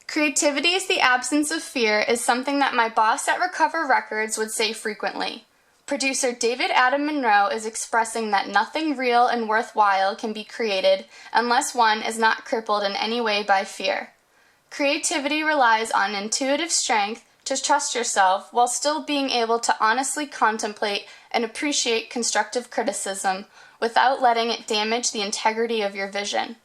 Creativity is the absence of fear is something that my boss at Recover Records would say frequently. Producer David Adam Monroe is expressing that nothing real and worthwhile can be created unless one is not crippled in any way by fear. Creativity relies on intuitive strength to trust yourself while still being able to honestly contemplate and appreciate constructive criticism without letting it damage the integrity of your vision.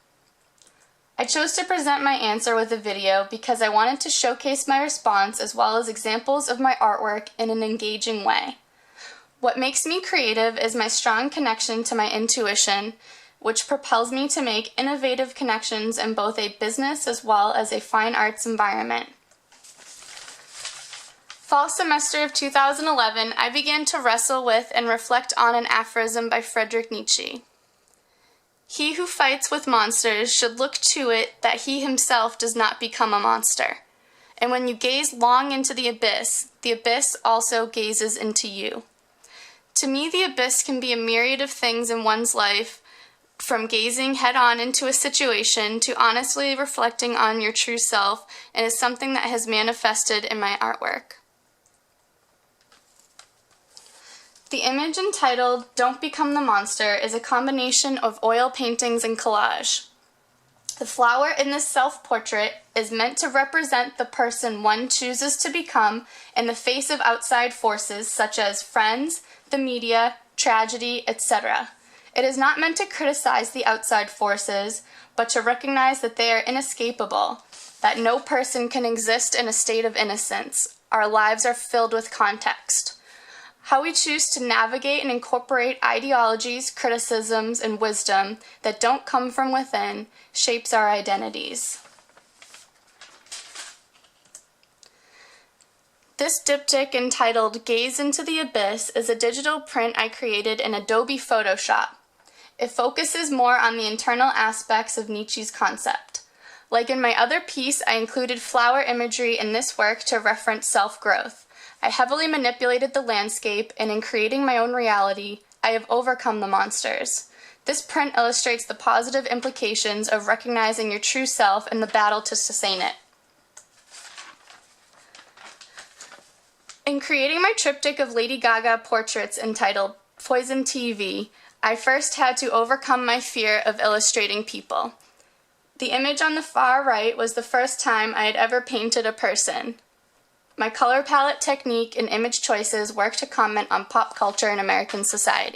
I chose to present my answer with a video because I wanted to showcase my response as well as examples of my artwork in an engaging way. What makes me creative is my strong connection to my intuition, which propels me to make innovative connections in both a business as well as a fine arts environment. Fall semester of 2011, I began to wrestle with and reflect on an aphorism by Friedrich Nietzsche. He who fights with monsters should look to it that he himself does not become a monster. And when you gaze long into the abyss also gazes into you. To me, the abyss can be a myriad of things in one's life, from gazing head-on into a situation to honestly reflecting on your true self, and is something that has manifested in my artwork. The image entitled "Don't Become the Monster" is a combination of oil paintings and collage. The flower in this self-portrait is meant to represent the person one chooses to become in the face of outside forces such as friends, the media, tragedy, etc. It is not meant to criticize the outside forces, but to recognize that they are inescapable, that no person can exist in a state of innocence. Our lives are filled with context. How we choose to navigate and incorporate ideologies, criticisms, and wisdom that don't come from within shapes our identities. This diptych entitled "Gaze into the Abyss" is a digital print I created in Adobe Photoshop. It focuses more on the internal aspects of Nietzsche's concept. Like in my other piece, I included flower imagery in this work to reference self-growth. I heavily manipulated the landscape, and in creating my own reality, I have overcome the monsters. This print illustrates the positive implications of recognizing your true self and the battle to sustain it. In creating my triptych of Lady Gaga portraits entitled "Poison TV," I first had to overcome my fear of illustrating people. The image on the far right was the first time I had ever painted a person. My color palette technique and image choices work to comment on pop culture and American society.